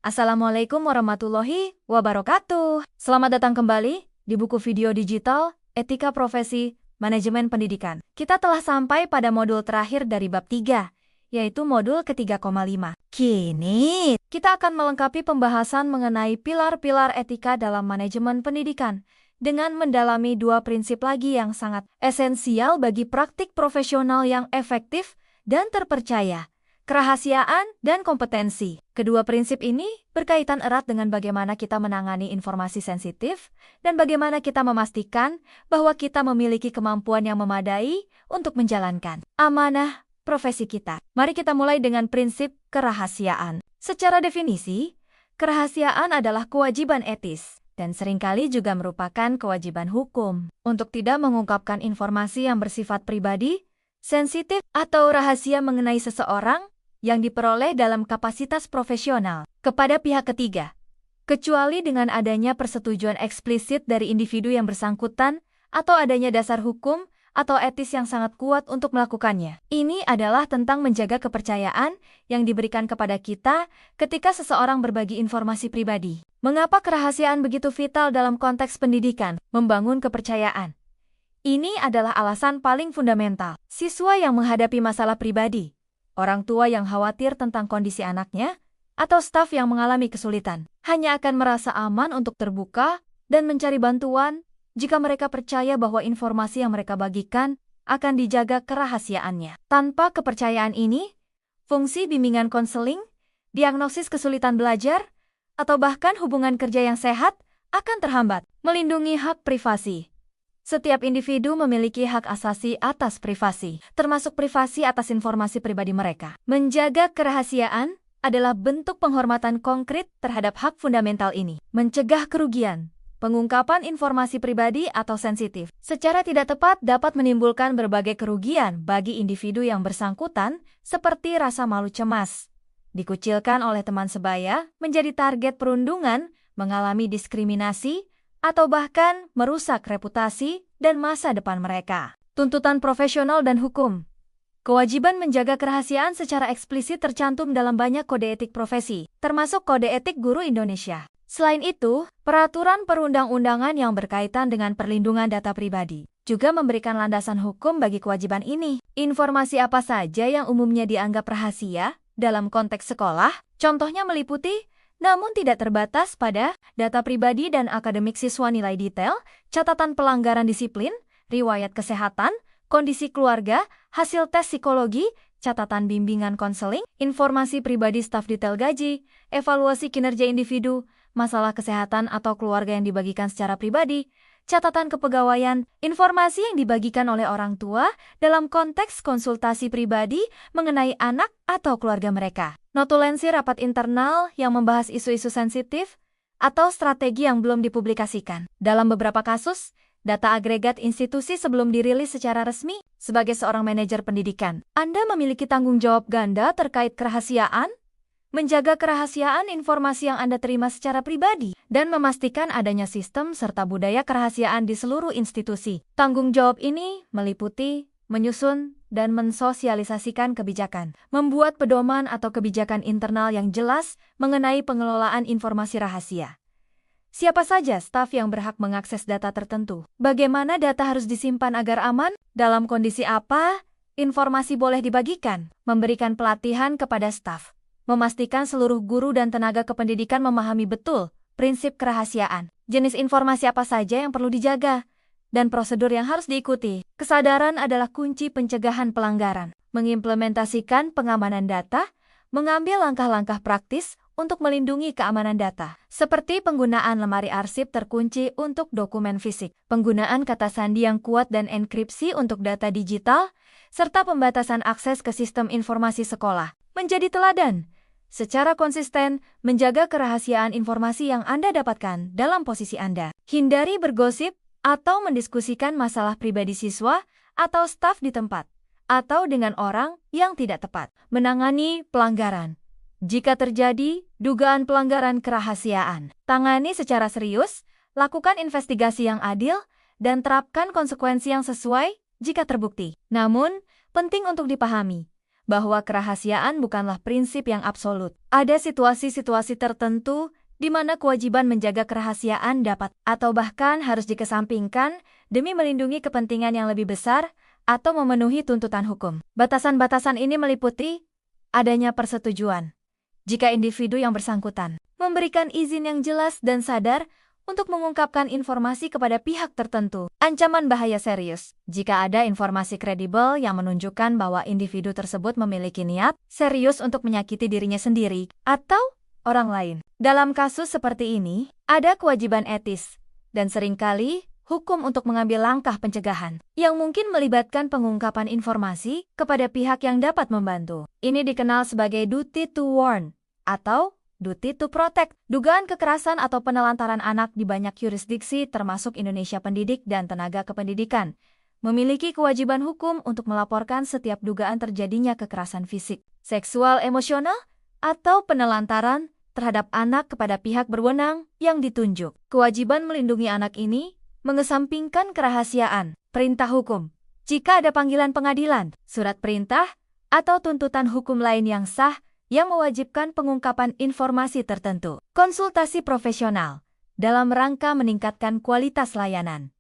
Assalamualaikum warahmatullahi wabarakatuh. Selamat datang kembali di buku video digital Etika Profesi Manajemen Pendidikan. Kita telah sampai pada modul terakhir dari bab 3, yaitu modul ke-3,5. Kini, kita akan melengkapi pembahasan mengenai pilar-pilar etika dalam manajemen pendidikan dengan mendalami dua prinsip lagi yang sangat esensial bagi praktik profesional yang efektif dan terpercaya. Kerahasiaan dan kompetensi. Kedua prinsip ini berkaitan erat dengan bagaimana kita menangani informasi sensitif dan bagaimana kita memastikan bahwa kita memiliki kemampuan yang memadai untuk menjalankan amanah profesi kita. Mari kita mulai dengan prinsip kerahasiaan. Secara definisi, kerahasiaan adalah kewajiban etis dan seringkali juga merupakan kewajiban hukum untuk tidak mengungkapkan informasi yang bersifat pribadi, sensitif, atau rahasia mengenai seseorang yang diperoleh dalam kapasitas profesional kepada pihak ketiga, kecuali dengan adanya persetujuan eksplisit dari individu yang bersangkutan atau adanya dasar hukum atau etis yang sangat kuat untuk melakukannya. Ini adalah tentang menjaga kepercayaan yang diberikan kepada kita ketika seseorang berbagi informasi pribadi. Mengapa kerahasiaan begitu vital dalam konteks pendidikan? Membangun kepercayaan. Ini adalah alasan paling fundamental. Siswa yang menghadapi masalah pribadi, orang tua yang khawatir tentang kondisi anaknya, atau staf yang mengalami kesulitan, hanya akan merasa aman untuk terbuka dan mencari bantuan jika mereka percaya bahwa informasi yang mereka bagikan akan dijaga kerahasiaannya. Tanpa kepercayaan ini, fungsi bimbingan konseling, diagnosis kesulitan belajar, atau bahkan hubungan kerja yang sehat akan terhambat. Melindungi hak privasi. Setiap individu memiliki hak asasi atas privasi, termasuk privasi atas informasi pribadi mereka. Menjaga kerahasiaan adalah bentuk penghormatan konkret terhadap hak fundamental ini. Mencegah kerugian. Pengungkapan informasi pribadi atau sensitif secara tidak tepat dapat menimbulkan berbagai kerugian bagi individu yang bersangkutan, seperti rasa malu cemas, dikucilkan oleh teman sebaya, menjadi target perundungan, mengalami diskriminasi, atau bahkan merusak reputasi dan masa depan mereka. Tuntutan profesional dan hukum. Kewajiban menjaga kerahasiaan secara eksplisit tercantum dalam banyak kode etik profesi, termasuk Kode Etik Guru Indonesia. Selain itu, peraturan perundang-undangan yang berkaitan dengan perlindungan data pribadi juga memberikan landasan hukum bagi kewajiban ini. Informasi apa saja yang umumnya dianggap rahasia dalam konteks sekolah, contohnya meliputi namun tidak terbatas pada data pribadi dan akademik siswa, nilai detail, catatan pelanggaran disiplin, riwayat kesehatan, kondisi keluarga, hasil tes psikologi, catatan bimbingan konseling, informasi pribadi staf, detail gaji, evaluasi kinerja individu, masalah kesehatan atau keluarga yang dibagikan secara pribadi, catatan kepegawaian, informasi yang dibagikan oleh orang tua dalam konteks konsultasi pribadi mengenai anak atau keluarga mereka. Notulensi rapat internal yang membahas isu-isu sensitif atau strategi yang belum dipublikasikan. Dalam beberapa kasus, data agregat institusi sebelum dirilis secara resmi. Sebagai seorang manajer pendidikan, Anda memiliki tanggung jawab ganda terkait kerahasiaan, menjaga kerahasiaan informasi yang Anda terima secara pribadi, dan memastikan adanya sistem serta budaya kerahasiaan di seluruh institusi. Tanggung jawab ini meliputi menyusun dan mensosialisasikan kebijakan, membuat pedoman atau kebijakan internal yang jelas mengenai pengelolaan informasi rahasia. Siapa saja staf yang berhak mengakses data tertentu? Bagaimana data harus disimpan agar aman? Dalam kondisi apa informasi boleh dibagikan? Memberikan pelatihan kepada staf. Memastikan seluruh guru dan tenaga kependidikan memahami betul prinsip kerahasiaan. Jenis informasi apa saja yang perlu dijaga dan prosedur yang harus diikuti. Kesadaran adalah kunci pencegahan pelanggaran. Mengimplementasikan pengamanan data, mengambil langkah-langkah praktis untuk melindungi keamanan data, seperti penggunaan lemari arsip terkunci untuk dokumen fisik, penggunaan kata sandi yang kuat dan enkripsi untuk data digital, serta pembatasan akses ke sistem informasi sekolah. Menjadi teladan. Secara konsisten, menjaga kerahasiaan informasi yang Anda dapatkan dalam posisi Anda. Hindari bergosip atau mendiskusikan masalah pribadi siswa atau staf di tempat, atau dengan orang yang tidak tepat. Menangani pelanggaran. Jika terjadi dugaan pelanggaran kerahasiaan, tangani secara serius, lakukan investigasi yang adil, dan terapkan konsekuensi yang sesuai jika terbukti. Namun, penting untuk dipahami bahwa kerahasiaan bukanlah prinsip yang absolut. Ada situasi-situasi tertentu di mana kewajiban menjaga kerahasiaan dapat atau bahkan harus dikesampingkan demi melindungi kepentingan yang lebih besar atau memenuhi tuntutan hukum. Batasan-batasan ini meliputi adanya persetujuan jika individu yang bersangkutan memberikan izin yang jelas dan sadar untuk mengungkapkan informasi kepada pihak tertentu. Ancaman bahaya serius. Jika ada informasi kredibel yang menunjukkan bahwa individu tersebut memiliki niat serius untuk menyakiti dirinya sendiri atau orang lain. Dalam kasus seperti ini, ada kewajiban etis dan seringkali hukum untuk mengambil langkah pencegahan yang mungkin melibatkan pengungkapan informasi kepada pihak yang dapat membantu. Ini dikenal sebagai duty to warn atau duty to protect. Dugaan kekerasan atau penelantaran anak di banyak yurisdiksi termasuk Indonesia Pendidik dan Tenaga Kependidikan memiliki kewajiban hukum untuk melaporkan setiap dugaan terjadinya kekerasan fisik, seksual, emosional, atau penelantaran terhadap anak kepada pihak berwenang yang ditunjuk. Kewajiban melindungi anak ini mengesampingkan kerahasiaan, perintah hukum. Jika ada panggilan pengadilan, surat perintah, atau tuntutan hukum lain yang sah yang mewajibkan pengungkapan informasi tertentu. Konsultasi profesional dalam rangka meningkatkan kualitas layanan.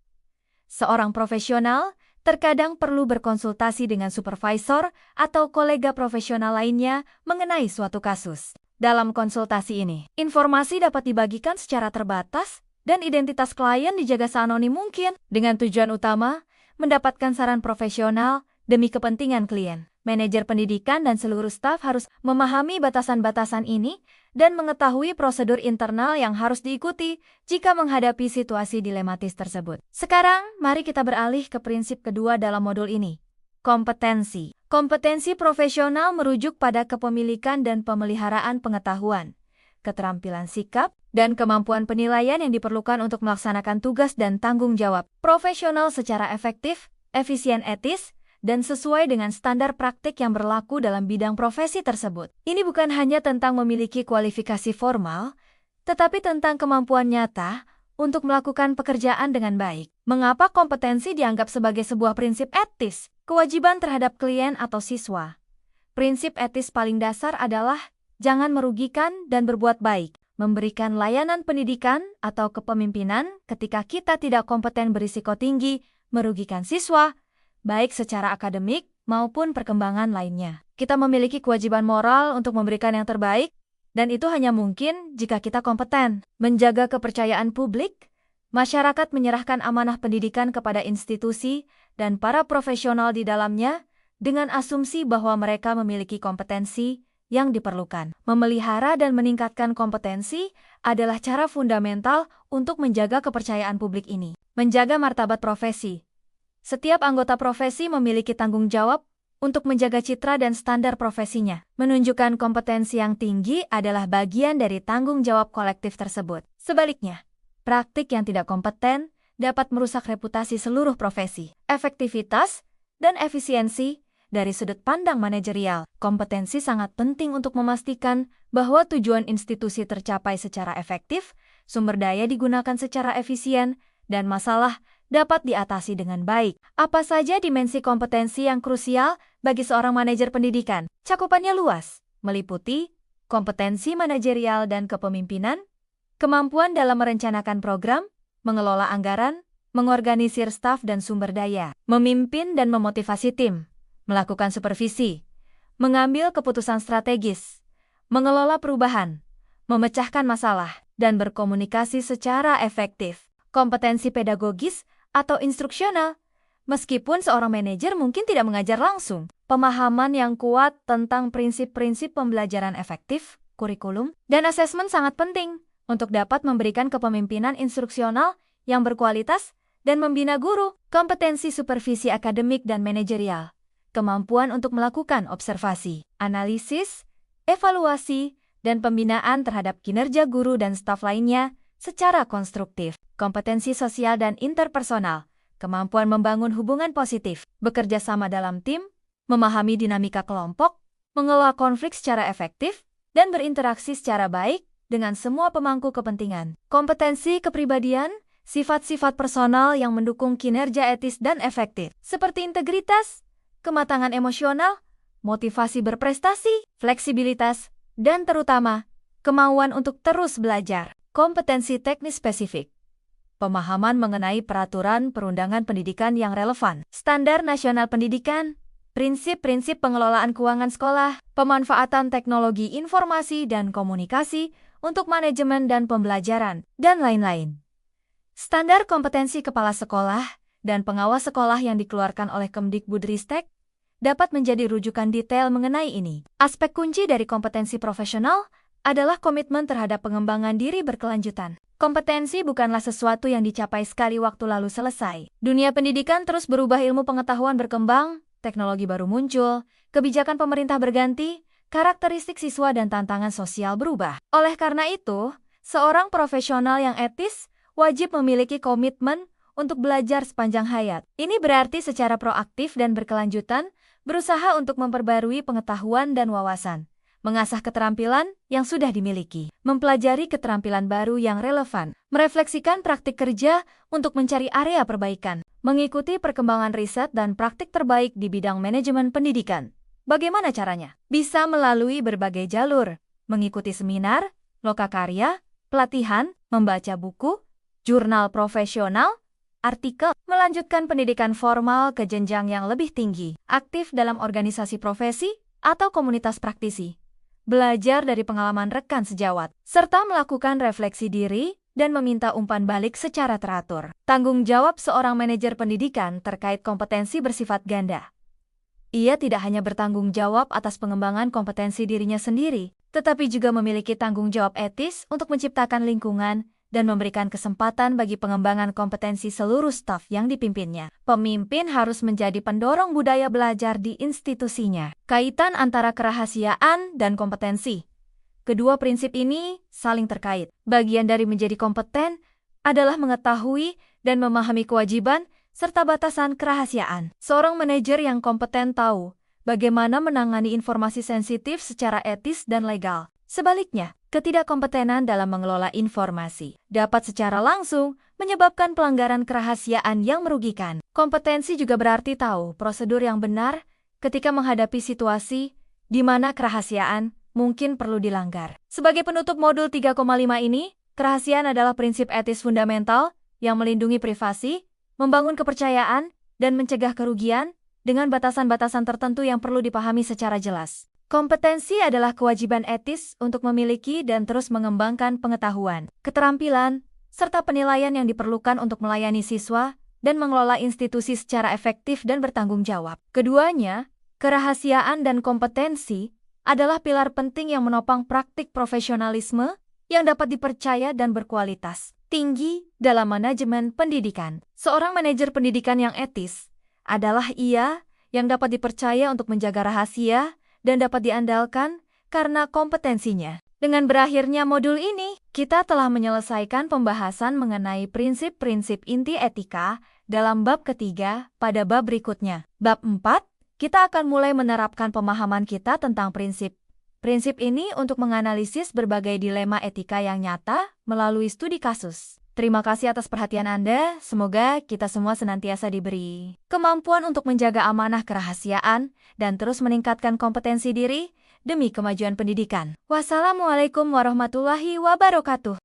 Seorang profesional terkadang perlu berkonsultasi dengan supervisor atau kolega profesional lainnya mengenai suatu kasus. Dalam konsultasi ini, informasi dapat dibagikan secara terbatas dan identitas klien dijaga seanonim mungkin dengan tujuan utama mendapatkan saran profesional demi kepentingan klien. Manajer pendidikan dan seluruh staf harus memahami batasan-batasan ini dan mengetahui prosedur internal yang harus diikuti jika menghadapi situasi dilematis tersebut. Sekarang, mari kita beralih ke prinsip kedua dalam modul ini, kompetensi. Kompetensi profesional merujuk pada kepemilikan dan pemeliharaan pengetahuan, keterampilan sikap, dan kemampuan penilaian yang diperlukan untuk melaksanakan tugas dan tanggung jawab profesional secara efektif, efisien, etis, dan sesuai dengan standar praktik yang berlaku dalam bidang profesi tersebut. Ini bukan hanya tentang memiliki kualifikasi formal, tetapi tentang kemampuan nyata untuk melakukan pekerjaan dengan baik. Mengapa kompetensi dianggap sebagai sebuah prinsip etis? Kewajiban terhadap klien atau siswa. Prinsip etis paling dasar adalah jangan merugikan dan berbuat baik. Memberikan layanan pendidikan atau kepemimpinan ketika kita tidak kompeten berisiko tinggi, merugikan siswa, baik secara akademik maupun perkembangan lainnya. Kita memiliki kewajiban moral untuk memberikan yang terbaik, dan itu hanya mungkin jika kita kompeten. Menjaga kepercayaan publik, masyarakat menyerahkan amanah pendidikan kepada institusi dan para profesional di dalamnya dengan asumsi bahwa mereka memiliki kompetensi yang diperlukan. Memelihara dan meningkatkan kompetensi adalah cara fundamental untuk menjaga kepercayaan publik ini. Menjaga martabat profesi. Setiap anggota profesi memiliki tanggung jawab untuk menjaga citra dan standar profesinya. Menunjukkan kompetensi yang tinggi adalah bagian dari tanggung jawab kolektif tersebut. Sebaliknya, praktik yang tidak kompeten dapat merusak reputasi seluruh profesi. Efektivitas dan efisiensi dari sudut pandang manajerial. Kompetensi sangat penting untuk memastikan bahwa tujuan institusi tercapai secara efektif, sumber daya digunakan secara efisien, dan masalah dapat diatasi dengan baik. Apa saja dimensi kompetensi yang krusial bagi seorang manajer pendidikan? Cakupannya luas, meliputi kompetensi manajerial dan kepemimpinan, kemampuan dalam merencanakan program, mengelola anggaran, mengorganisir staf dan sumber daya, memimpin dan memotivasi tim, melakukan supervisi, mengambil keputusan strategis, mengelola perubahan, memecahkan masalah, dan berkomunikasi secara efektif. Kompetensi pedagogis atau instruksional. Meskipun seorang manajer mungkin tidak mengajar langsung, pemahaman yang kuat tentang prinsip-prinsip pembelajaran efektif, kurikulum, dan asesmen sangat penting untuk dapat memberikan kepemimpinan instruksional yang berkualitas dan membina guru. Kompetensi supervisi akademik dan manajerial. Kemampuan untuk melakukan observasi, analisis, evaluasi, dan pembinaan terhadap kinerja guru dan staf lainnya secara konstruktif. Kompetensi sosial dan interpersonal, kemampuan membangun hubungan positif, bekerja sama dalam tim, memahami dinamika kelompok, mengelola konflik secara efektif, dan berinteraksi secara baik dengan semua pemangku kepentingan. Kompetensi kepribadian, sifat-sifat personal yang mendukung kinerja etis dan efektif, seperti integritas, kematangan emosional, motivasi berprestasi, fleksibilitas, dan terutama, kemauan untuk terus belajar. Kompetensi teknis spesifik. Pemahaman mengenai peraturan perundangan pendidikan yang relevan. Standar nasional pendidikan, prinsip-prinsip pengelolaan keuangan sekolah, pemanfaatan teknologi informasi dan komunikasi untuk manajemen dan pembelajaran, dan lain-lain. Standar kompetensi kepala sekolah dan pengawas sekolah yang dikeluarkan oleh Kemdikbudristek dapat menjadi rujukan detail mengenai ini. Aspek kunci dari kompetensi profesional adalah komitmen terhadap pengembangan diri berkelanjutan. Kompetensi bukanlah sesuatu yang dicapai sekali waktu lalu selesai. Dunia pendidikan terus berubah, ilmu pengetahuan berkembang, teknologi baru muncul, kebijakan pemerintah berganti, karakteristik siswa dan tantangan sosial berubah. Oleh karena itu, seorang profesional yang etis wajib memiliki komitmen untuk belajar sepanjang hayat. Ini berarti secara proaktif dan berkelanjutan, berusaha untuk memperbarui pengetahuan dan wawasan, mengasah keterampilan yang sudah dimiliki, mempelajari keterampilan baru yang relevan, merefleksikan praktik kerja untuk mencari area perbaikan, mengikuti perkembangan riset dan praktik terbaik di bidang manajemen pendidikan. Bagaimana caranya? Bisa melalui berbagai jalur, mengikuti seminar, lokakarya, pelatihan, membaca buku, jurnal profesional, artikel, melanjutkan pendidikan formal ke jenjang yang lebih tinggi, aktif dalam organisasi profesi atau komunitas praktisi, belajar dari pengalaman rekan sejawat, serta melakukan refleksi diri dan meminta umpan balik secara teratur. Tanggung jawab seorang manajer pendidikan terkait kompetensi bersifat ganda. Ia tidak hanya bertanggung jawab atas pengembangan kompetensi dirinya sendiri, tetapi juga memiliki tanggung jawab etis untuk menciptakan lingkungan dan memberikan kesempatan bagi pengembangan kompetensi seluruh staf yang dipimpinnya. Pemimpin harus menjadi pendorong budaya belajar di institusinya. Kaitan antara kerahasiaan dan kompetensi. Kedua prinsip ini saling terkait. Bagian dari menjadi kompeten adalah mengetahui dan memahami kewajiban serta batasan kerahasiaan. Seorang manajer yang kompeten tahu bagaimana menangani informasi sensitif secara etis dan legal. Sebaliknya, ketidakkompetenan dalam mengelola informasi dapat secara langsung menyebabkan pelanggaran kerahasiaan yang merugikan. Kompetensi juga berarti tahu prosedur yang benar ketika menghadapi situasi di mana kerahasiaan mungkin perlu dilanggar. Sebagai penutup modul 3,5 ini, kerahasiaan adalah prinsip etis fundamental yang melindungi privasi, membangun kepercayaan, dan mencegah kerugian dengan batasan-batasan tertentu yang perlu dipahami secara jelas. Kompetensi adalah kewajiban etis untuk memiliki dan terus mengembangkan pengetahuan, keterampilan, serta penilaian yang diperlukan untuk melayani siswa dan mengelola institusi secara efektif dan bertanggung jawab. Keduanya, kerahasiaan dan kompetensi, adalah pilar penting yang menopang praktik profesionalisme yang dapat dipercaya dan berkualitas tinggi dalam manajemen pendidikan. Seorang manajer pendidikan yang etis adalah ia yang dapat dipercaya untuk menjaga rahasia dan dapat diandalkan karena kompetensinya. Dengan berakhirnya modul ini, kita telah menyelesaikan pembahasan mengenai prinsip-prinsip inti etika dalam bab ketiga pada bab berikutnya. Bab 4, kita akan mulai menerapkan pemahaman kita tentang prinsip ini untuk menganalisis berbagai dilema etika yang nyata melalui studi kasus. Terima kasih atas perhatian Anda, semoga kita semua senantiasa diberi kemampuan untuk menjaga amanah kerahasiaan dan terus meningkatkan kompetensi diri demi kemajuan pendidikan. Wassalamualaikum warahmatullahi wabarakatuh.